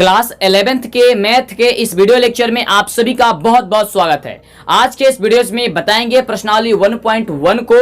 Class 11th के math के इस वीडियो लेक्चर में आप सभी का बहुत बहुत स्वागत है। आज के इस वीडियोस में बताएंगे प्रश्नावली 1.1 को।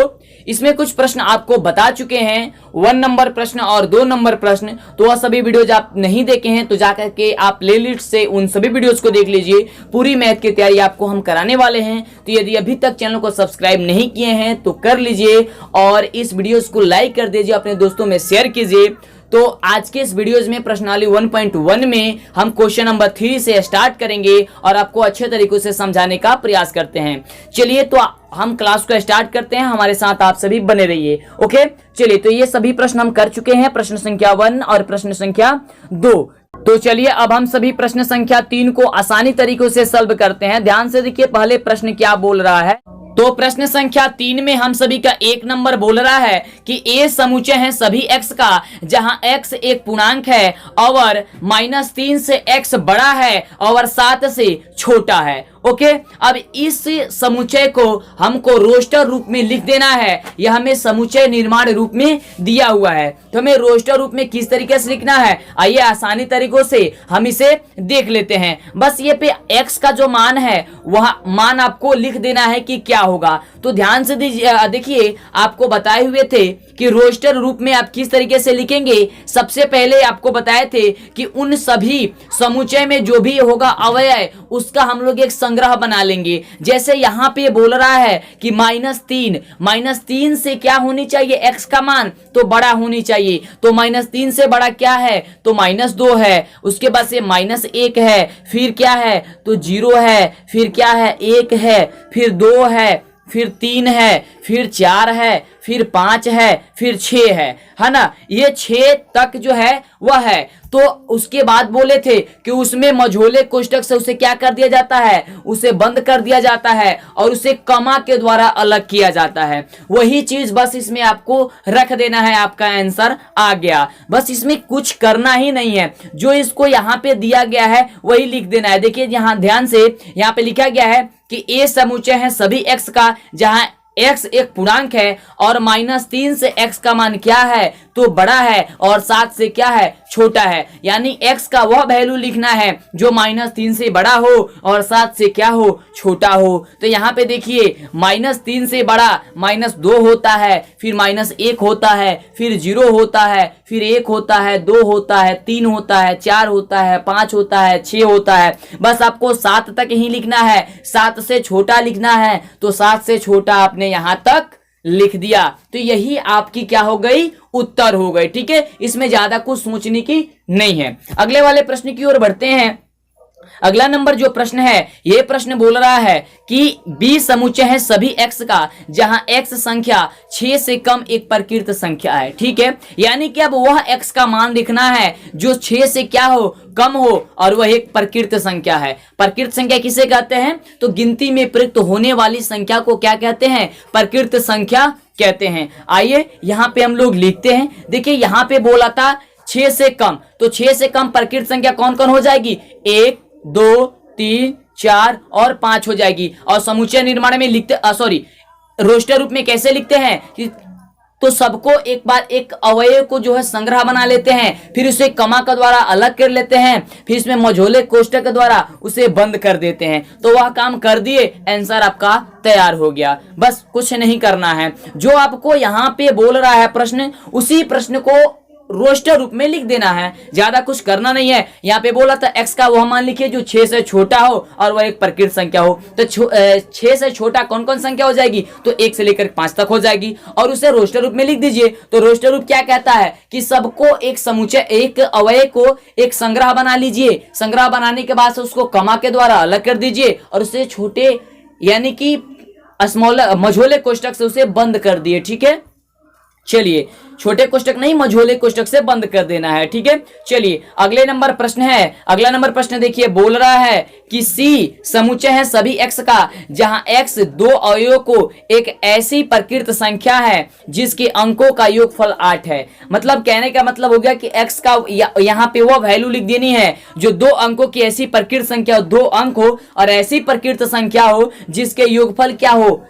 इसमें कुछ प्रश्न आपको बता चुके हैं, 1 नंबर प्रश्न और 2 नंबर प्रश्न। तो वह सभी वीडियोज आप नहीं देखे हैं तो जाकर के आप प्लेलिस्ट से उन सभी वीडियोज को देख लीजिए। पूरी मैथ की तैयारी आपको हम कराने वाले हैं। तो यदि अभी तक चैनल को सब्सक्राइब नहीं किए हैं तो कर लीजिए और इस वीडियोज को लाइक कर दीजिए, अपने दोस्तों में शेयर कीजिए। तो आज के इस वीडियोज में प्रश्नावली 1.1 में हम क्वेश्चन नंबर 3 से स्टार्ट करेंगे और आपको अच्छे तरीकों से समझाने का प्रयास करते हैं। चलिए तो हम क्लास को स्टार्ट करते हैं, हमारे साथ आप सभी बने रहिए। ओके, चलिए तो ये सभी प्रश्न हम कर चुके हैं, प्रश्न संख्या 1 और प्रश्न संख्या 2। तो चलिए अब हम सभी प्रश्न संख्या 3 को आसानी तरीकों से सॉल्व करते हैं। ध्यान से देखिए पहले प्रश्न क्या बोल रहा है। तो प्रश्न संख्या 3 में हम सभी का 1 नंबर बोल रहा है कि ए समुच्चय है सभी x का जहां x एक पूर्णांक है और -3 से x बड़ा है और 7 से छोटा है। ओके, अब इस समुच्चय को हमको रोस्टर रूप में लिख देना है। यह हमें समुच्चय निर्माण रूप में दिया हुआ है, तो हमें रोस्टर रूप में किस तरीके से लिखना है, आइए आसानी तरीकों से हम इसे देख लेते हैं। बस ये पे x का जो मान है वह मान आपको लिख देना है कि क्या होगा। तो ध्यान से देखिए, आपको बताए हुए थे कि रोस्टर रूप में आप किस तरीके से लिखेंगे। सबसे पहले आपको बताए थे कि उन सभी समुच्चय में जो भी होगा अवयव उसका हम लोग एक संग्रह बना लेंगे। जैसे यहाँ पे बोल रहा है कि -3 से क्या होनी चाहिए, x का मान तो बड़ा होनी चाहिए। तो -3 से बड़ा क्या है, तो -2 है। उसके बाद से -1 है, फिर क्या है तो 0 है, फिर क्या है 1 है, फिर 2 है, फिर 3 है, फिर 4 है, फिर 5 है, फिर 6 है ना। ये 6 तक जो है वह है। तो उसके बाद बोले थे कि उसमें मझोले कोष्ठक से उसे क्या कर दिया जाता है, उसे बंद कर दिया जाता है और उसे कमा के द्वारा अलग किया जाता है। वही चीज बस इसमें आपको रख देना है, आपका आंसर आ गया। बस इसमें कुछ करना ही नहीं है, जो इसको यहाँ पे दिया गया है वही लिख देना है। देखिए यहाँ ध्यान से, यहाँ पे लिखा गया है कि ए समुच्चय है सभी x का जहां x एक पूर्णांक है और -3 से x का मान क्या है तो बड़ा है और 7 से क्या है छोटा है। यानी x का वह वैल्यू लिखना है जो -3 से बड़ा हो और 7 से क्या हो छोटा हो। तो यहाँ पे देखिए -3 से बड़ा -2 होता है, फिर -1 होता है, फिर 0 होता है, फिर 1 होता है, 2 होता है, 3 होता है, 4 होता है, 5 होता है, 6 होता है। बस आपको 7 तक ही लिखना है, 7 से छोटा लिखना है तो 7 से छोटा आपने यहां तक लिख दिया। तो यही आपकी क्या हो गई, उत्तर हो गई। ठीक है, इसमें ज्यादा कुछ सोचने की नहीं है। अगले वाले प्रश्न की ओर बढ़ते हैं। अगला नंबर जो प्रश्न है, यह प्रश्न बोल रहा है कि बी समुच्चय है सभी x का जहां x संख्या 6 से कम एक प्रकृत संख्या है। ठीक है, यानी कि अब वह x का मान लिखना है जो 6 से क्या हो, कम हो और वह एक प्रकृत संख्या है। प्रकृत संख्या किसे कहते हैं, तो गिनती में प्रयुक्त होने वाली संख्या को क्या कहते हैं, प्रकृत संख्या कहते हैं। आइए यहाँ पे हम लोग लिखते हैं। देखिए यहाँ पे बोला था 6 से कम, तो 6 से कम प्रकृत संख्या कौन कौन हो जाएगी, 1 2 3 4 और 5 हो जाएगी। और समुच्चय निर्माण में लिखते रोस्टर रूप में कैसे लिखते हैं कि तो सबको एक बार एक अवयव को जो है संग्रह बना लेते हैं, फिर उसे कमा के द्वारा अलग कर लेते हैं, फिर इसमें मझोले कोष्ठक के द्वारा उसे बंद कर देते हैं। तो वह काम कर दिए, आंसर आपका तैयार हो गया। बस कुछ नहीं करना है, जो आपको यहाँ पे बोल रहा है प्रश्न, उसी प्रश्न को रोस्टर रूप में लिख देना है, ज्यादा कुछ करना नहीं है। यहाँ पे बोला था x का वह मान लिखिए जो 6 से छोटा हो और वह एक प्रकृत संख्या हो। तो 6 से छोटा कौन कौन संख्या हो जाएगी, तो 1 से लेकर 5 तक हो जाएगी और उसे रोस्टर रूप में लिख दीजिए। तो रोस्टर रूप क्या कहता है कि सबको एक समुच्चय, एक अवयव को एक संग्रह बना लीजिए। संग्रह बनाने के बाद से उसको कमा के द्वारा अलग कर दीजिए और उसे छोटे यानी कि स्मॉल मझोले कोष्ठक से उसे बंद कर दिए। ठीक है, चलिए छोटे कोष्ठक नहीं मझोले कोष्ठक से बंद कर देना है। ठीक है, चलिए अगले नंबर प्रश्न है। अगला नंबर प्रश्न देखिए, बोल रहा है कि सी समुच्चय है सभी x का जहां x 2 अवयवों को एक ऐसी प्रकृत संख्या है जिसके अंकों का योगफल 8 है। मतलब कहने का मतलब हो गया कि x का यहाँ पे वो वैल्यू लिख देनी है जो 2 अंकों की ऐसी प्रकृत संख्या हो, 2 अंक हो और ऐसी प्रकृत संख्या हो जिसके योगफल क्या हो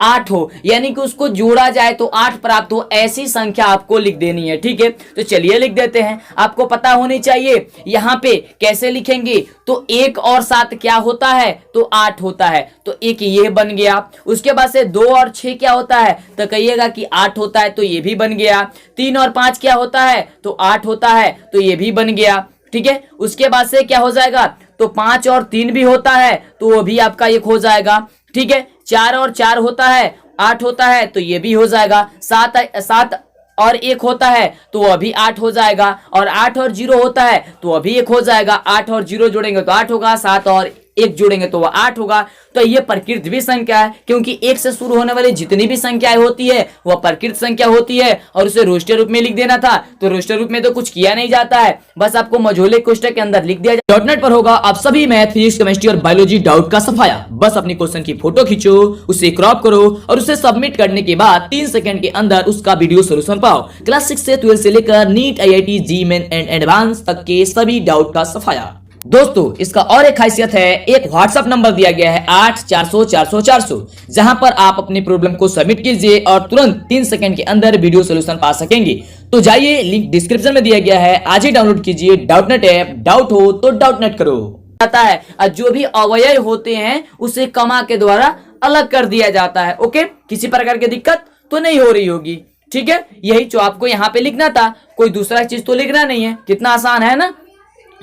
8 हो, यानी कि उसको जोड़ा जाए तो 8 प्राप्त हो, ऐसी संख्या आपको लिख देनी है। ठीक है, तो चलिए लिख देते हैं। आपको पता होनी चाहिए यहां पे कैसे लिखेंगे। तो 1 और 7 क्या होता है, तो 8 होता है, तो एक ये बन गया। उसके बाद से 2 और 6 क्या होता है, तो कहिएगा कि 8 होता है, तो ये भी बन गया। 3 और 5 क्या होता है, तो 8 होता है, तो ये भी बन गया। ठीक है, उसके बाद से क्या हो जाएगा, तो 5 और 3 भी होता है, तो वो भी आपका 1 हो जाएगा। ठीक है, 4 और 4 होता है, 8 होता है, तो ये भी हो जाएगा। 7 और 1 होता है, तो वो भी 8 हो जाएगा। और 8 और 0 होता है, तो वो भी 1 हो जाएगा। 8 और 0 जोड़ेंगे तो 8 होगा, 7 और 1 जोड़ेंगे तो वह 8 होगा। तो ये प्रकृत भी संख्या है, क्योंकि 1 से शुरू होने वाली जितनी भी संख्याएं होती है वह प्रकृत संख्या होती है। और उसे रोस्टर रूप में लिख देना था, तो रोस्टर रूप में तो कुछ किया नहीं जाता है, बस आपको मझोले कोष्टक के अंदर लिख दिया जाए। डॉटनेट पर होगा आप सभी मैथ, फिजिक्स, केमिस्ट्री और बायोलॉजी डाउट का सफाया। बस अपनी क्वेश्चन की फोटो खींचो, उसे क्रॉप करो और उसे सबमिट करने के बाद 3 सेकंड के अंदर उसका वीडियो सोल्यूशन पाओ। क्लास 6 से 12 से लेकर NEET, IIT, GMAN and advance तक के सभी डाउट का सफाया। दोस्तों, इसका और एक खासियत है, एक व्हाट्सएप नंबर दिया गया है 8400 जहां पर आप अपनी प्रॉब्लम को सबमिट कीजिए और तुरंत 3 सेकंड के अंदर वीडियो सोल्यूशन पा सकेंगे। तो जाइए, लिंक डिस्क्रिप्शन में दिया गया है, आज ही डाउनलोड कीजिए डाउटनेट ऐप। डाउट हो तो डाउटनेट करो। आता है, और जो भी अवयय होते हैं उसे कमा के द्वारा अलग कर दिया जाता है। ओके, किसी प्रकार की दिक्कत तो नहीं हो रही होगी। ठीक है, यही जो आपको यहाँ पे लिखना था, कोई दूसरा चीज तो लिखना नहीं है। कितना आसान है ना।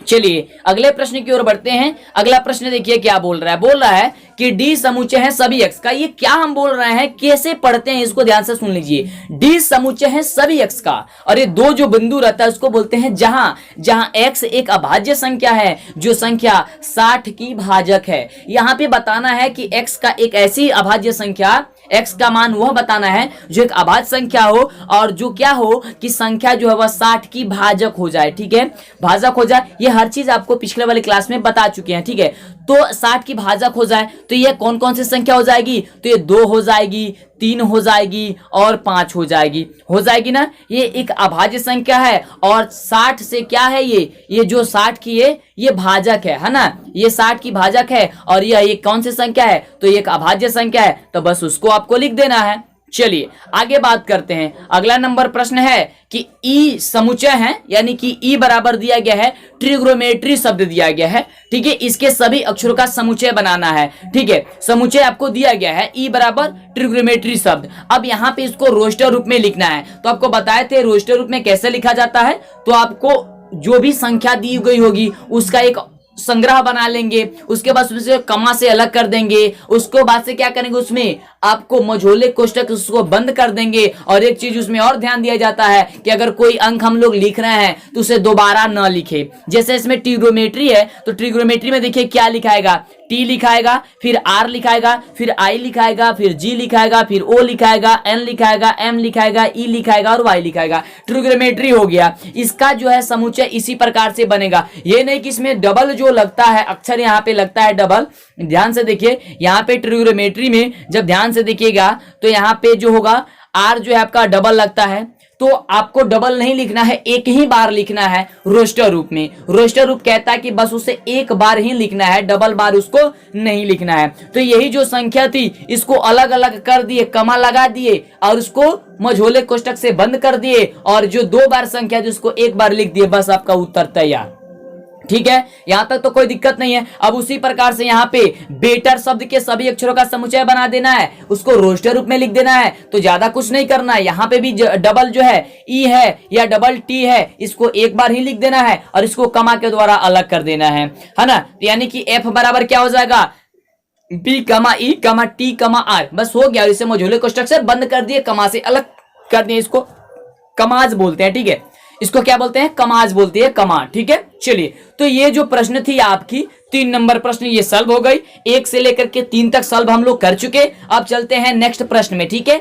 चलिए अगले प्रश्न की ओर बढ़ते हैं। अगला प्रश्न देखिए क्या बोल रहा है। बोल रहा है कि डी समूचे हैं सभी एक्स का। ये क्या हम बोल रहे हैं, कैसे पढ़ते हैं, इसको ध्यान से सुन लीजिए। डी समूचे हैं सभी एक्स का, और ये दो जो बिंदु रहता है उसको बोलते हैं जहां जहां एक्स एक अभाज्य संख्या है, जो संख्या 60 की भाजक है। यहां पे बताना है कि एक्स का एक ऐसी अभाज्य संख्या, एक्स का मान वह बताना है जो एक अभाज्य संख्या हो, और जो क्या हो कि संख्या जो है वह 60 की भाजक हो जाए। ठीक है, भाजक हो जाए, ये हर चीज आपको पिछले वाले क्लास में बता चुके हैं। ठीक है, तो 60 की भाजक हो जाए तो ये कौन कौन सी संख्या हो जाएगी, तो ये 2 हो जाएगी, 3 हो जाएगी और 5 हो जाएगी ना। ये एक अभाज्य संख्या है, और 60 से क्या है, ये जो 60 की ये भाजक है ना, ये 60 की भाजक है, और ये कौन सी संख्या है, तो ये एक अभाज्य संख्या है, तो बस उसको आपको लिख देना है। चलिए आगे बात करते हैं। अगला नंबर प्रश्न है कि ई समुच्चय है, यानी कि ई बराबर दिया गया है, ट्रिग्नोमेट्री शब्द दिया गया है। ठीक है, इसके सभी अक्षरों का समुच्चय बनाना है। ठीक है, समुच्चय आपको दिया गया है ई बराबर ट्रिग्नोमेट्री शब्द। अब यहाँ पे इसको रोस्टर रूप में लिखना है। तो आपको बताए थे रोस्टर रूप में कैसे लिखा जाता है। तो आपको जो भी संख्या दी गई होगी उसका एक संग्रह बना लेंगे, उसके बाद उसमें कमा से अलग कर देंगे, उसको बाद से क्या करेंगे, उसमें आपको मझोले कोष्टक उसको बंद कर देंगे। और एक चीज उसमें और ध्यान दिया जाता है कि अगर कोई अंक हम लोग लिख रहे हैं तो उसे दोबारा न लिखे। जैसे इसमें ट्रिग्नोमेट्री है, तो ट्रिग्नोमेट्री में देखिए क्या लिखाएगा, टी लिखाएगा, फिर आर लिखाएगा, फिर आई लिखाएगा, फिर जी लिखाएगा, फिर ओ लिखाएगा, एन लिखाएगा, एम लिखाएगा, ई लिखाएगा और वाई लिखाएगा। ट्रिग्नोमेट्री हो गया। इसका जो है समुच्चय इसी प्रकार से बनेगा। ये नहीं कि इसमें डबल जो लगता है, अक्षर यहाँ पे लगता है डबल। ध्यान से देखिए, यहाँ पे ट्रिग्नोमेट्री में जब ध्यान से देखिएगा तो यहाँ पे जो होगा आर जो है आपका डबल लगता है, तो आपको डबल नहीं लिखना है, एक ही बार लिखना है रोस्टर रूप में। रोस्टर रूप कहता है कि बस उसे एक बार ही लिखना है, डबल बार उसको नहीं लिखना है। तो यही जो संख्या थी इसको अलग अलग कर दिए, कमा लगा दिए और उसको मझोले कोष्टक से बंद कर दिए, और जो 2 बार संख्या थी उसको एक बार लिख दिए, बस आपका उत्तर तैयार। ठीक है, यहां तक तो कोई दिक्कत नहीं है। अब उसी प्रकार से यहाँ पे बेटर शब्द के सभी अक्षरों का समुच्चय बना देना है, उसको रोस्टर रूप में लिख देना है। तो ज्यादा कुछ नहीं करना है। यहाँ पे भी डबल जो है ई है या डबल टी है, इसको एक बार ही लिख देना है और इसको कमा के द्वारा अलग कर देना है ना। तो यानी कि एफ बराबर क्या हो जाएगा, बी कमा ई कमा टी कमा आर, बस हो गया। इसे मझोले कोष्टक से बंद कर दिए, कमा से अलग कर दिए, इसको कमाज बोलते हैं। ठीक है, इसको क्या बोलते हैं, कमाज बोलती है, कमा। ठीक है, चलिए तो ये जो प्रश्न थी आपकी 3 नंबर प्रश्न, ये सॉल्व हो गई। 1 से लेकर के 3 तक सॉल्व हम लोग कर चुके। अब चलते हैं नेक्स्ट प्रश्न में। ठीक है,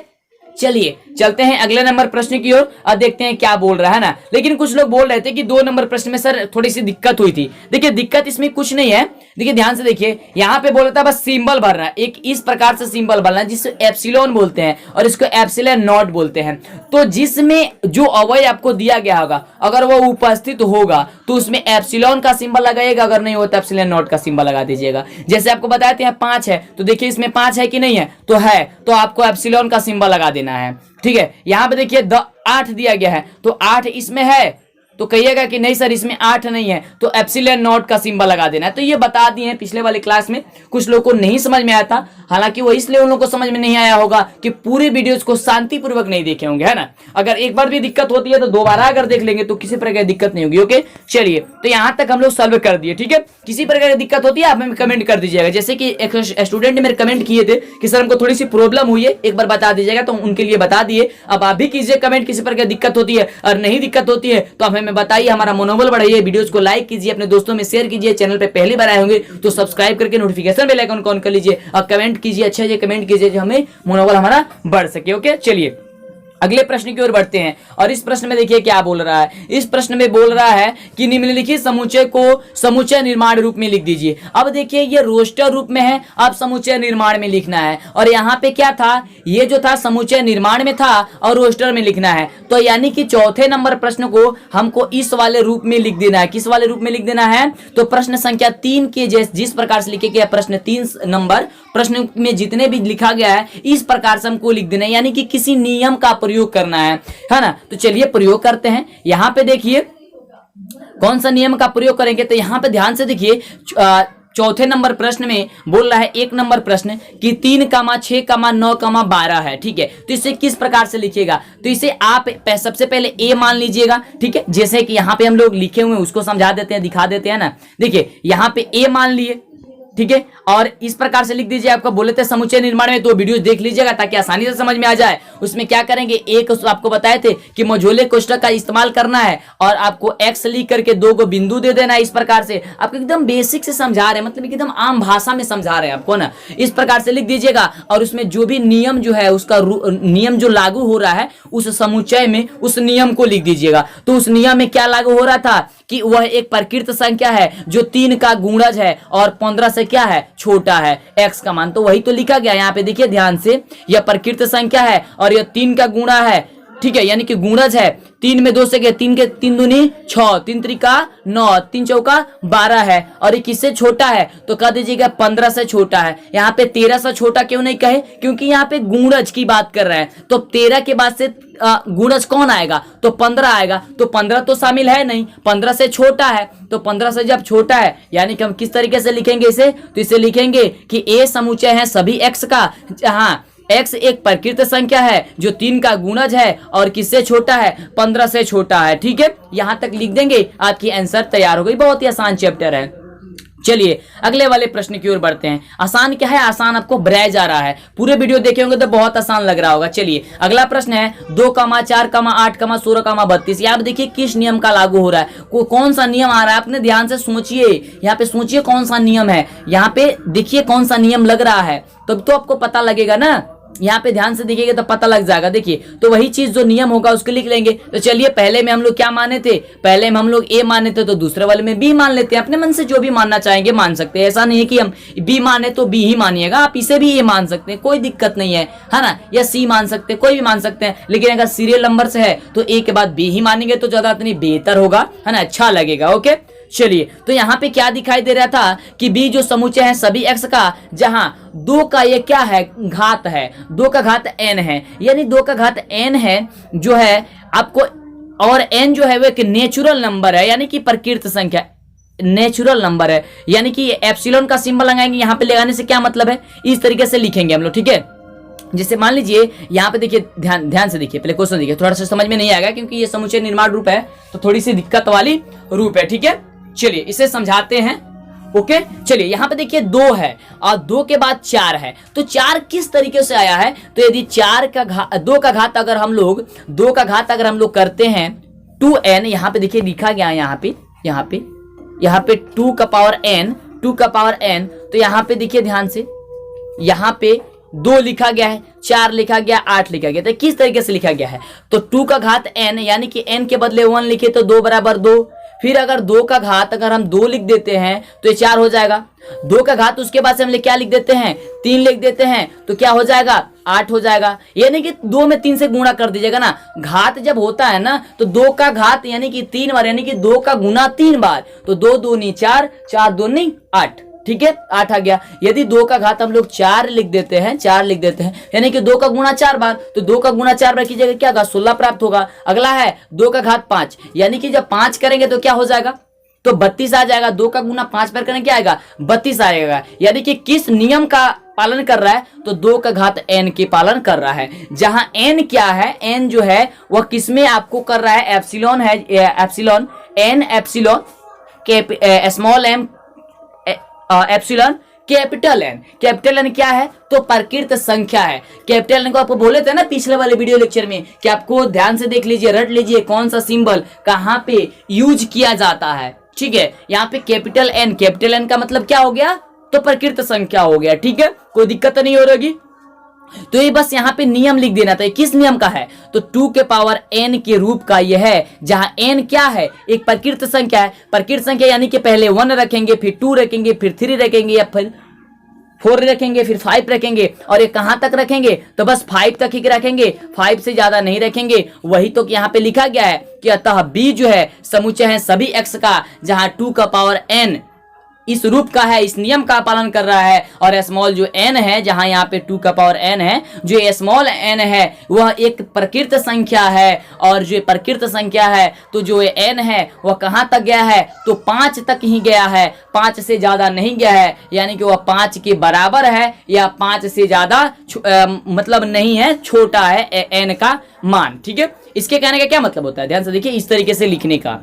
चलिए चलते हैं अगले नंबर प्रश्न की ओर और देखते हैं क्या बोल रहा है ना। लेकिन कुछ लोग बोल रहे थे कि 2 नंबर प्रश्न में सर थोड़ी सी दिक्कत हुई थी। देखिए दिक्कत इसमें कुछ नहीं है, देखिए ध्यान से देखिए, यहाँ पे बोला था बस सिंबल भरना है, एक इस प्रकार से सिंबल भरना है जिसको एप्सिलॉन बोलते हैं और इसको एप्सिलॉन नॉट बोलते हैं। तो जिसमें जो अवयव आपको दिया गया होगा अगर वो उपस्थित होगा तो उसमें एप्सिलॉन का सिंबल लगाइएगा, अगर नहीं होता एप्सिलॉन नॉट का सिंबल लगा दीजिएगा। जैसे आपको बताया था यहाँ 5 है, तो देखिए इसमें 5 है कि नहीं है, तो है, तो आपको एप्सिलॉन का सिंबल लगा देना है। ठीक है, यहाँ पे देखिए 8 दिया गया है, तो 8 इसमें है, तो कहिएगा कि नहीं सर इसमें 8 नहीं है, तो एप्सिलॉन नॉट का सिंबल लगा देना है। तो ये बता दिए हैं पिछले वाले क्लास में, कुछ लोगों को नहीं समझ में आया था, हालांकि वो इसलिए उन लोगों को समझ में नहीं आया होगा कि पूरे वीडियोस को शांतिपूर्वक नहीं देखे होंगे, है ना। अगर एक बार भी दिक्कत होती है तो दोबारा अगर देख लेंगे तो किसी प्रकार की दिक्कत नहीं होगी। ओके चलिए, तो यहाँ तक हम लोग सॉल्व कर दिए। ठीक है, किसी प्रकार की दिक्कत होती है आप हमें कमेंट कर दीजिएगा। जैसे कि एक स्टूडेंट ने मेरे कमेंट किए थे कि सर हमको थोड़ी सी प्रॉब्लम हुई है, एक बार बता दीजिएगा, तो उनके लिए बता दिए। अब आप भी कीजिए कमेंट, किसी प्रकार की दिक्कत होती है, और नहीं दिक्कत होती है तो आप हमें बताइए, हमारा मनोबल बढ़ाइए। वीडियोस को लाइक कीजिए, अपने दोस्तों में शेयर कीजिए, चैनल पे पहली बार आए होंगे तो सब्सक्राइब करके नोटिफिकेशन बेल आइकन ऑन कर लीजिए और कमेंट कीजिए, अच्छे कमेंट कीजिए जो हमें मनोबल हमारा बढ़ सके। ओके चलिए अगले प्रश्न की ओर बढ़ते हैं, और इस प्रश्न में देखिए क्या बोल रहा है। इस प्रश्न में बोल रहा है कि निम्नलिखित समुच्चय को समुच्चय निर्माण रूप में लिख दीजिए। अब देखिए ये रोस्टर रूप में है, अब समुच्चय निर्माण में लिखना है, और यहाँ पे क्या था, ये जो था समुच्चय निर्माण में था और रोस्टर में लिखना है। तो यानी कि चौथे नंबर प्रश्न को हमको इस वाले रूप में लिख देना है। किस वाले रूप में लिख देना है, तो प्रश्न संख्या 3 के जिस प्रकार से लिखे गया प्रश्न 3 नंबर प्रश्न में जितने भी लिखा गया है इस प्रकार से हमको लिख देना है, यानी कि किसी नियम का प्रयोग करना है ना। तो चलिए प्रयोग करते हैं। यहां पे देखिए कौन सा नियम का प्रयोग करेंगे, तो यहां पे ध्यान से देखिए चौथे नंबर प्रश्न में बोल रहा है 1 नंबर प्रश्न कि 3, 6, 9, 12 है। ठीक है, तो इसे किस प्रकार से लिखिएगा, तो इसे आप सबसे पहले ए मान लीजिएगा। ठीक है, जैसे कि यहाँ पे हम लोग लिखे हुए हैं उसको समझा देते हैं, दिखा देते हैं ना। देखिए यहाँ पे ए मान लिए, ठीक है, और इस प्रकार से लिख दीजिए। आपको बोले थे समुच्चय निर्माण में, तो वीडियो देख लीजिएगा ताकि आसानी से समझ में आ जाए। उसमें क्या करेंगे, एक आपको बताए थे कि मझोले कोष्ठक का इस्तेमाल करना है और आपको एक्स लिख करके 2 को बिंदु दे देना है। इस प्रकार से आपको एकदम बेसिक से समझा रहे हैं, मतलब एकदम आम भाषा में समझा रहे हैं आपको ना। इस प्रकार से लिख दीजिएगा, और उसमें जो भी नियम जो है उसका नियम जो लागू हो रहा है उस समुच्चय में उस नियम को लिख दीजिएगा। तो उस नियम में क्या लागू हो रहा था कि वह एक प्रकृत संख्या है जो 3 का गुणज है और 15 से क्या है, छोटा है, x का मान। तो वही तो लिखा गया यहाँ पे, देखिए ध्यान से, यह प्रकृत संख्या है और यह 3 का गुणा है। ठीक है, यानी कि गुणज है, 3 में 2 से गए, 3 के 3 दूनी 6, 3 त्रिका 9, 3 चौका 12 है, और ये किससे छोटा है, तो कह दीजिएगा 15 से छोटा है। यहाँ पे 13 से छोटा क्यों नहीं कहे, क्योंकि यहाँ पे गुणज की बात कर रहे हैं, तो 13 के बाद से गुणज कौन आएगा, तो 15 आएगा। तो 15 तो शामिल है नहीं, 15 से छोटा है, तो 15 से जब छोटा है यानी कि हम किस तरीके से लिखेंगे इसे, तो इसे लिखेंगे कि ए समुच्चय है सभी x का, जहां x एक प्रकृत संख्या है जो 3 का गुणज है और किससे छोटा है, 15 से छोटा है। ठीक है, यहां तक लिख देंगे, आपकी आंसर तैयार हो गई। बहुत ही आसान चैप्टर है। चलिए अगले वाले प्रश्न की ओर बढ़ते हैं। आसान क्या है, आसान आपको ब्राय जा रहा है, पूरे वीडियो देखे होंगे तो बहुत आसान लग रहा होगा। चलिए अगला प्रश्न है 2, 4, 8, 16, 32। आप देखिए किस नियम का लागू हो रहा है, कौन सा नियम आ रहा है, अपने ध्यान से सोचिए। यहाँ पे सोचिए कौन सा नियम है, यहाँ पे देखिए कौन सा नियम लग रहा है, तब तो आपको पता लगेगा ना। यहाँ पे ध्यान से देखिएगा तो पता लग जाएगा। देखिए तो वही चीज जो नियम होगा उसको लिख लेंगे। तो चलिए पहले में हम लोग क्या माने थे, पहले में हम लोग ए माने थे, तो दूसरे वाले में बी मान लेते हैं। अपने मन से जो भी मानना चाहेंगे मान सकते हैं, ऐसा नहीं है कि हम बी माने तो बी ही मानिएगा, आप इसे भी ए मान सकते हैं, कोई दिक्कत नहीं है ना, या सी मान सकते हैं, कोई भी मान सकते हैं। लेकिन अगर सीरियल नंबर से है तो ए के बाद बी ही मानेंगे तो ज्यादा इतनी बेहतर होगा, है ना, अच्छा लगेगा। ओके चलिए, तो यहाँ पे क्या दिखाई दे रहा था कि बी जो समुच्चय है सभी x का, जहां 2 का ये क्या है, घात है, 2 का घात n है, यानी 2 का घात n है जो है आपको, और n जो है वो एक नेचुरल नंबर है, यानी कि प्रकृत संख्या, नेचुरल नंबर है, यानी कि एप्सिलॉन का सिंबल लगाएंगे। यहाँ पे लगाने से क्या मतलब है, इस तरीके से लिखेंगे हम लोग। ठीक है, जैसे मान लीजिए यहाँ पे देखिए, ध्यान से देखिए, पहले क्वेश्चन देखिए, थोड़ा सा समझ में नहीं आएगा क्योंकि ये समुच्चय निर्माण रूप है तो थोड़ी सी दिक्कत वाली रूप है। ठीक है, चलिए इसे समझाते हैं। ओके चलिए, यहाँ पे देखिए 2 है और 2 के बाद 4 है, तो 4 किस तरीके से आया है, तो यदि 2 का घात अगर हम लोग करते हैं 2n, यहाँ पे देखिए लिखा गया है, यहाँ पे 2 का पावर n, तो यहाँ पे देखिए ध्यान से, यहाँ पे 2 लिखा गया है, 4 लिखा गया, 8 लिखा गया, तो किस तरीके से लिखा गया है? तो 2 का घात n यानी कि n के बदले 1 लिखे तो 2 बराबर 2। फिर अगर 2 का घात अगर हम 2 लिख देते हैं तो ये 4 हो जाएगा। 2 का घात उसके बाद से हम क्या लिख देते हैं? 3 लिख देते हैं, तो क्या हो जाएगा? 8 हो जाएगा। यानी कि 2 में 3 से गुणा कर दीजिएगा ना। घात जब होता है ना तो 2 का घात यानी कि 3 बार, यानी कि 2 का गुना 3 बार, तो 2 दूनी 4, 4 दूनी 8, ठीक है, 8 आ गया। यदि 2 का घात हम लोग 4 लिख देते हैं, 4 लिख देते हैं, यानी कि 2 का गुणा 4 बार, तो 2 का गुणा 4 बार कीजिएगा, क्या होगा? 16 प्राप्त होगा। अगला है 2 का घात 5, यानी कि जब 5 करेंगे तो क्या हो जाएगा? तो 32 आ जाएगा। 2 का गुना 5 बार करेंगे क्या आएगा? 32 आएगा। यानी कि किस नियम का पालन कर रहा है? तो 2 का घात n के पालन कर रहा है। जहां n क्या है? n जो है वह किसमें आपको कर रहा है? एप्सिलॉन है, epsilon n, epsilon small m, epsilon capital N. Capital N क्या है? तो प्रकृत संख्या है। कैपिटल एन को आपको बोले थे ना पिछले वाले वीडियो लेक्चर में कि आपको ध्यान से देख लीजिए, रट लीजिए कौन सा सिंबल कहां पे यूज किया जाता है, ठीक है। यहाँ पे कैपिटल एन का मतलब क्या हो गया? तो प्रकृत संख्या हो गया, ठीक है, कोई दिक्कत तो नहीं हो रही। तो ये बस यहाँ पे नियम लिख देना था। किस नियम का है? तो 2 के पावर n के रूप का यह है, जहां n क्या है? एक प्रकृत संख्या है। प्रकृत संख्या यानी कि पहले 1 रखेंगे, फिर 2 रखेंगे, फिर 3 रखेंगे, या फिर 4 रखेंगे, फिर 5 रखेंगे, और ये कहां तक रखेंगे? तो बस 5 तक ही रखेंगे, 5 से ज्यादा नहीं रखेंगे। वही तो यहाँ पे लिखा गया है कि अतः b जो है समुच्चय है सभी x का, जहां 2 का पावर n इस रूप का है, इस नियम का पालन कर रहा है। और स्मॉल जो n है, जहां यहाँ पे 2 का पावर n है, जो स्मॉल n है वह एक प्रकृत संख्या है। और जो प्रकृत संख्या है तो जो n है वह कहां तक गया है? तो 5 तक ही गया है, 5 से ज्यादा नहीं गया है। यानी कि वह 5 के बराबर है या 5 से ज्यादा मतलब नहीं है, छोटा है n का मान, ठीक है। इसके कहने का क्या मतलब होता है? ध्यान से देखिए, इस तरीके से लिखने का,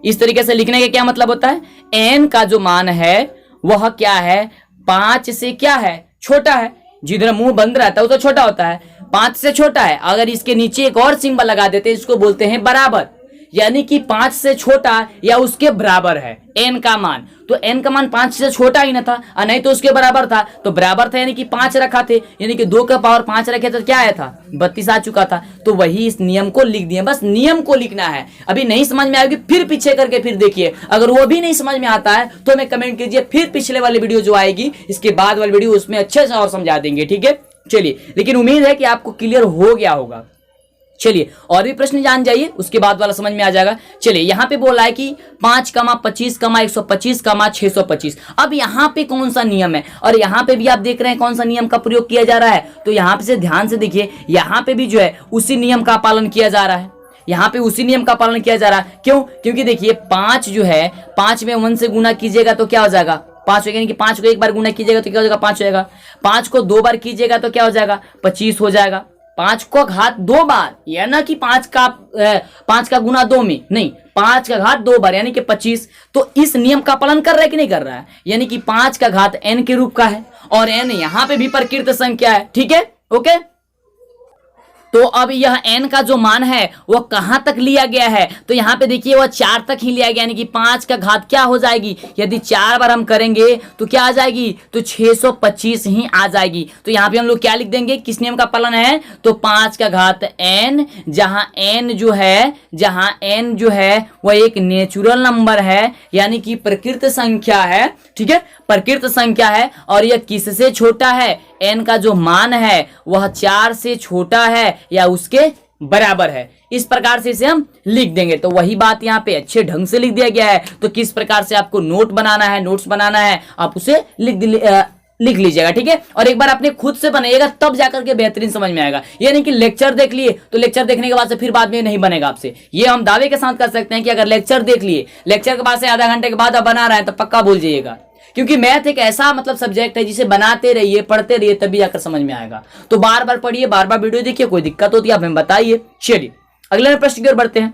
इस तरीके से लिखने का क्या मतलब होता है? n का जो मान है वह क्या है? 5 से क्या है? छोटा है। जिधर मुंह बंद रहता है वो तो छोटा होता है, 5 से छोटा है। अगर इसके नीचे एक और सिंबल लगा देते हैं, इसको बोलते हैं बराबर, यानी कि 5 से छोटा या उसके बराबर है n का मान। तो n का मान 5 से छोटा ही ना था, और नहीं तो उसके बराबर था। तो बराबर था यानी कि 5 रखा थे, यानी कि 2 का पावर 5 रखे तो क्या आया था? 32 आ चुका था। तो वही इस नियम को लिख दिए, बस नियम को लिखना है। अभी नहीं समझ में आएगी फिर पीछे करके फिर देखिए, अगर वो भी नहीं समझ में आता है तो हमें कमेंट कीजिए, फिर पिछले वाली वीडियो जो आएगी इसके बाद वाली वीडियो उसमें अच्छे से और समझा देंगे, ठीक है। चलिए, लेकिन उम्मीद है कि आपको क्लियर हो गया होगा। चलिए और भी प्रश्न जान जाइए, उसके बाद वाला समझ में आ जाएगा। चलिए, यहाँ पे बोला है कि 5, 25, 125, 625। अब यहाँ पे कौन सा नियम है? और यहाँ पे भी आप देख रहे हैं कौन सा नियम का प्रयोग किया जा रहा है। तो यहाँ पे से ध्यान से देखिए, यहाँ पे भी जो है उसी नियम का पालन किया जा रहा है। यहाँ पे उसी नियम का पालन किया जा रहा है। क्यों? क्योंकि देखिए 5 जो है, 5 में 1 से गुना कीजिएगा तो क्या हो जाएगा? 5 हो, यानी कि 5 को एक बार गुना कीजिएगा तो क्या हो जाएगा? 5 हो जाएगा। 5 को 2 बार कीजिएगा तो क्या हो जाएगा? 25 हो जाएगा। 5 को घात 2 बार, यह ना कि 5 का गुना 2 में नहीं, 5 का घात 2 बार यानी कि 25। तो इस नियम का पालन कर रहा है कि नहीं कर रहा है? यानी कि 5 का घात n के रूप का है, और n यहाँ पे भी प्रकृत संख्या है, ठीक है, ओके। तो अब यह n का जो मान है वह कहां तक लिया गया है? तो यहाँ पे देखिए वह 4 तक ही लिया गया, यानी कि 5 का घात क्या हो जाएगी? यदि 4 बार हम करेंगे तो क्या आ जाएगी? तो 625 ही आ जाएगी। तो यहाँ पे हम लोग क्या लिख देंगे? किस नियम का पालन है? तो 5 का घात n, जहां n जो है वह एक नेचुरल नंबर है, यानी कि प्रकृत संख्या है, ठीक है, प्रकृत संख्या है। और यह किससे छोटा है? n का जो मान है वह 4 से छोटा है या उसके बराबर है। इस प्रकार से इसे हम लिख देंगे। तो वही बात यहाँ पे अच्छे ढंग से लिख दिया गया है। तो किस प्रकार से आपको नोट्स बनाना है आप उसे लिख लीजिएगा, ठीक है। और एक बार अपने खुद से बनाइएगा, तब जाकर के बेहतरीन समझ में आएगा। ये नहीं कि लेक्चर देख लिए तो लेक्चर देखने के बाद से फिर बाद में नहीं बनेगा आपसे। ये हम दावे के साथ कर सकते हैं कि अगर लेक्चर देख लिए, लेक्चर के बाद से आधा घंटे के बाद आप बना रहे हैं तो पक्का भूल जाइएगा। क्योंकि मैथ एक ऐसा मतलब सब्जेक्ट है जिसे बनाते रहिए, पढ़ते रहिए, तभी जाकर समझ में आएगा। तो बार बार पढ़िए, बार बार वीडियो देखिए, कोई दिक्कत होती है आप हमें बताइए। चलिए अगले प्रश्न की ओर बढ़ते हैं।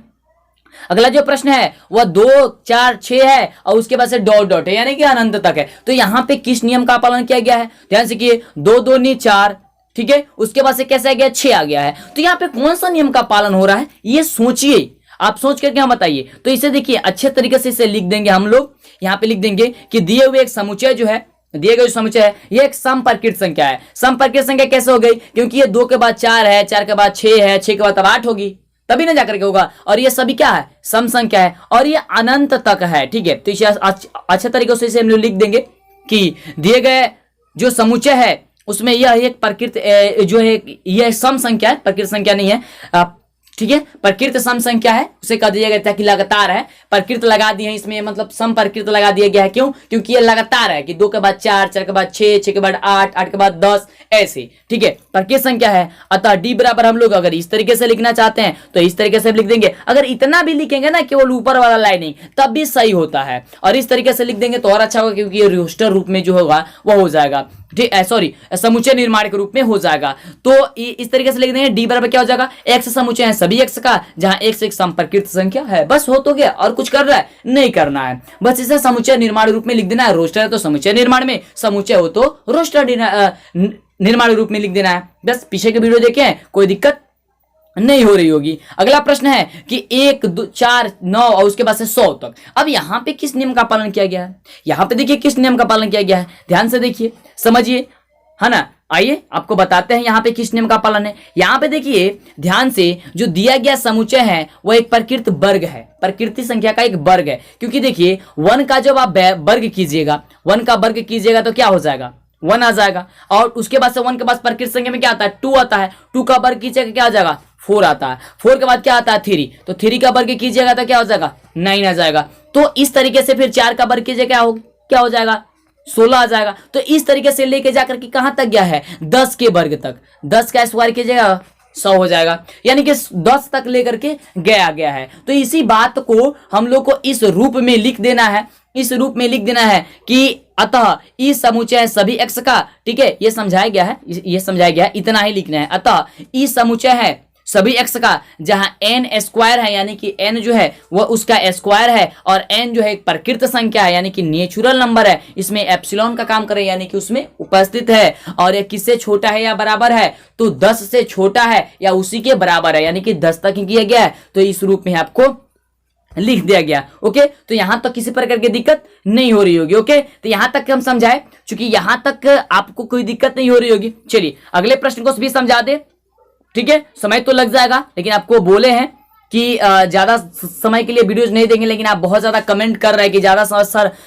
अगला जो प्रश्न है वह 2, 4, 6 है और उसके बाद से डॉट डॉट है, यानी कि अनंत तक है। तो यहाँ पे किस नियम का पालन किया गया है? ध्यान से किए, 2 2 4, ठीक है, उसके बाद से कैसे आ गया? 6 आ गया है। तो यहाँ पे कौन सा नियम का पालन हो रहा है ये सोचिए, आप सोच करके हम बताइए। तो इसे देखिए अच्छे तरीके से इसे लिख देंगे हम लोग। यहाँ पे लिख देंगे कि दिए हुए एक समुच्चय जो है, दिए गए समुच्चय है ये एक समप्रकृत संख्या है। समप्रकृत संख्या कैसे हो गई? क्योंकि ये 2 के बाद 4 है, 4 के बाद 6 है, 6 के बाद तब 8 होगी, तभी ना जाकर के होगा। और ये सभी क्या है? सम संख्या है और ये अनंत तक है। ठीक है, तो इसे अच्छे तरीके से हम लोग लिख देंगे कि दिए गए जो समुच्चय है उसमें यह एक प्रकृत जो है यह सम संख्या है, प्रकृत संख्या नहीं है। ठीक है, प्रकृत सम संख्या है, उसे कह दिया गया था कि लगातार है। प्रकृत लगा दिए हैं इसमें, मतलब सम प्रकृत लगा दिया गया है। क्यों? क्योंकि ये लगातार है कि 2 के बाद 4, 4 के बाद 6, 6 के बाद 8, 8 के बाद 10 ऐसे। ठीक है, प्रकृत संख्या है। अतः डी बराबर हम लोग अगर इस तरीके से लिखना चाहते हैं तो इस तरीके से लिख देंगे। अगर इतना भी लिखेंगे ना केवल ऊपर वाला लाइनिंग, तब भी सही होता है। और इस तरीके से लिख देंगे तो और अच्छा होगा, क्योंकि ये रोस्टर रूप में जो होगा वो हो जाएगा। ठीक है, सॉरी, समुच्चय निर्माण के रूप में हो जाएगा। तो इस तरीके से लिख देंगे डी बराबर क्या हो जाएगा? एक्स समुच्चय है सभी एक्स का, जहां एक्स एक समप्रकृत संख्या है। बस हो तो गया, और कुछ कर रहा है नहीं करना है, बस इसे समुच्चय निर्माण रूप में लिख देना है। रोस्टर है तो समुच्चय निर्माण में, समुच्चय हो तो रोस्टर निर्माण रूप में लिख देना है। बस पीछे के वीडियो देखें, कोई दिक्कत नहीं हो रही होगी। अगला प्रश्न है कि 1, 2, 4, 9 और उसके बाद से 100 तक। अब यहां पे किस नियम का पालन किया गया है? यहां पे देखिए किस नियम का पालन किया गया है, ध्यान से देखिए, समझिए, है ना। आइए आपको बताते हैं यहाँ पे किस नियम का पालन है। यहाँ पे देखिए ध्यान से, जो दिया गया समुच्चय है वो एक प्रकृत वर्ग है, प्रकृति संख्या का एक वर्ग है। क्योंकि देखिए 1 का जब आप वर्ग कीजिएगा, 1 का वर्ग कीजिएगा तो क्या हो जाएगा? 1 आ जाएगा। और उसके बाद से 1 के बाद प्रकृत संख्या में क्या आता है? 2 आता है। 2 का वर्ग कीजिएगा क्या आ जाएगा? 4 आता है। 4 के बाद क्या आता है? 3। तो 3 का वर्ग कीजिएगा तो क्या हो जाएगा? 9 आ जाएगा। तो इस तरीके से फिर 4 का वर्ग कीजिएगा क्या हो जाएगा? 16 आ जाएगा। तो इस तरीके से लेके जाकर के कहां तक गया है? 10 के वर्ग तक। 10 का स्क्वायर कीजिएगा 100 हो जाएगा, यानी कि 10 तक लेकर के गया है। तो इसी बात को हम लोग को इस रूप में लिख देना है, इस रूप में लिख देना है कि अतः ई समुच्चय सभी एक्स का। ठीक है, ये समझाया गया है, ये समझाया गया है, इतना ही लिखना है। अतः ई समुच्चय है सभी एक्स का, जहां एन स्क्वायर है, यानी कि एन जो है वो उसका स्क्वायर है, और एन जो है एक प्रकृत संख्या है, यानी कि नेचुरल नंबर है। इसमें एप्सिलॉन का काम करे, यानी कि उसमें उपस्थित है। और ये किससे छोटा है या बराबर है? तो 10 से छोटा है या उसी के बराबर है, यानी कि 10 तक ही किया गया है। तो इस रूप में आपको लिख दिया गया। ओके, तो यहां तक किसी प्रकार की दिक्कत नहीं हो रही होगी। ओके, तो यहां तक हम समझाए, चूंकि यहां तक आपको कोई दिक्कत नहीं हो रही होगी। चलिए अगले प्रश्न को भी समझा दे। ठीक है, समय तो लग जाएगा, लेकिन आपको बोले हैं कि ज्यादा समय के लिए वीडियोस नहीं देंगे, लेकिन आप बहुत ज्यादा कमेंट कर रहे हैं कि ज्यादा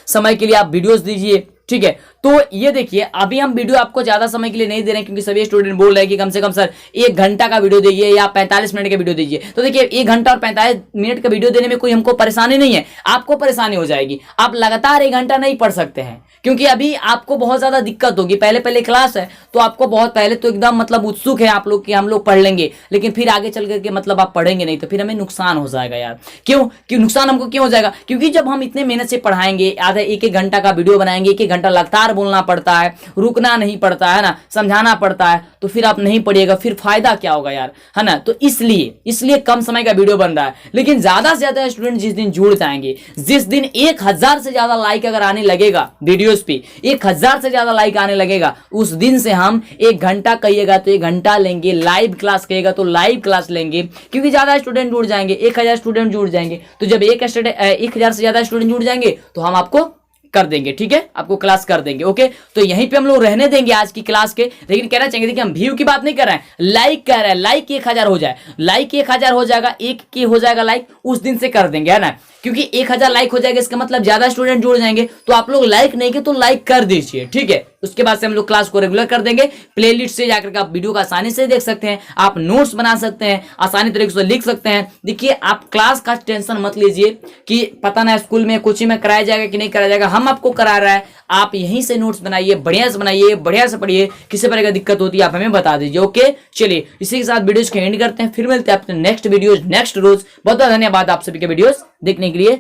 समय के लिए आप वीडियोस दीजिए। ठीक है, तो ये देखिए अभी हम वीडियो आपको ज्यादा समय के लिए नहीं दे रहे हैं, क्योंकि सभी स्टूडेंट बोल रहे हैं कि कम से कम सर 1 घंटा का वीडियो दीजिए या 45 मिनट का वीडियो दीजिए। तो देखिए 1 घंटा और 45 मिनट का वीडियो देने में कोई हमको परेशानी नहीं है, आपको परेशानी हो जाएगी। आप लगातार 1 घंटा नहीं पढ़ सकते हैं, क्योंकि अभी आपको बहुत ज्यादा दिक्कत होगी। पहले क्लास है तो आपको बहुत पहले तो एकदम मतलब उत्सुक है आप लोग कि हम लोग पढ़ लेंगे, लेकिन फिर आगे चल करके मतलब आप पढ़ेंगे नहीं, तो फिर हमें नुकसान हो जाएगा यार। क्यों नुकसान हमको क्यों हो जाएगा? क्योंकि जब हम इतने मेहनत से पढ़ाएंगे, आधा 1-1 घंटा का वीडियो बनाएंगे, 1-1 घंटा लगातार बोलना पड़ता है, रुकना नहीं पड़ता है ना, समझाना पड़ता है, तो फिर आप नहीं पढ़िएगा, फिर फायदा क्या होगा यार, है ना। तो इसलिए कम समय का वीडियो बन रहा है। लेकिन ज्यादा से ज्यादा स्टूडेंट जिस दिन जुड़ जाएंगे, जिस दिन 1000 से ज्यादा लाइक अगर आने लगेगा वीडियोस पे, 1000 से ज्यादा लाइक आने लगेगा, उस दिन से हम 1 घंटा कहिएगा तो 1 घंटा लेंगे, लाइव क्लास कहिएगा तो लाइव क्लास लेंगे, क्योंकि ज्यादा स्टूडेंट जुड़ जाएंगे, 1000 स्टूडेंट जुड़ जाएंगे। तो जब 1000 से ज्यादा स्टूडेंट जुड़ जाएंगे तो हम आपको कर देंगे। ठीक है, आपको क्लास कर देंगे। ओके, तो यहीं पे हम लोग रहने देंगे आज की क्लास के। लेकिन कहना चाहेंगे कि हम व्यू की बात नहीं कर रहे हैं, लाइक कर रहे हैं। लाइक 1000 हो जाए, लाइक 1000 हो जाएगा, 1 की हो जाएगा लाइक, उस दिन से कर देंगे, है ना। क्योंकि 1000 लाइक हो जाएगा, इसका मतलब ज्यादा स्टूडेंट जुड़ जाएंगे। तो आप लोग लाइक नहीं किए तो लाइक कर दीजिए। ठीक है, उसके बाद से हम लोग क्लास को रेगुलर कर देंगे। प्लेलिस्ट से जाकर के आप वीडियो को आसानी से देख सकते हैं, आप नोट्स बना सकते हैं, आसानी तरीके से लिख सकते हैं। देखिए आप क्लास का टेंशन मत लीजिए कि पता ना स्कूल में कोचिंग में कराया जाएगा कि नहीं कराया जाएगा, हम आपको करा रहा है। आप यहीं से नोट्स बनाइए, बढ़िया से बनाइए, बढ़िया से पढ़िए। किसी प्रकार की दिक्कत होती है आप हमें बता दीजिए। ओके, चलिए इसी के साथ वीडियोस को एंड करते हैं, फिर मिलते हैं अपने नेक्स्ट वीडियोस नेक्स्ट रोज। बहुत बहुत धन्यवाद आप सभी के वीडियोस देखने के लिए।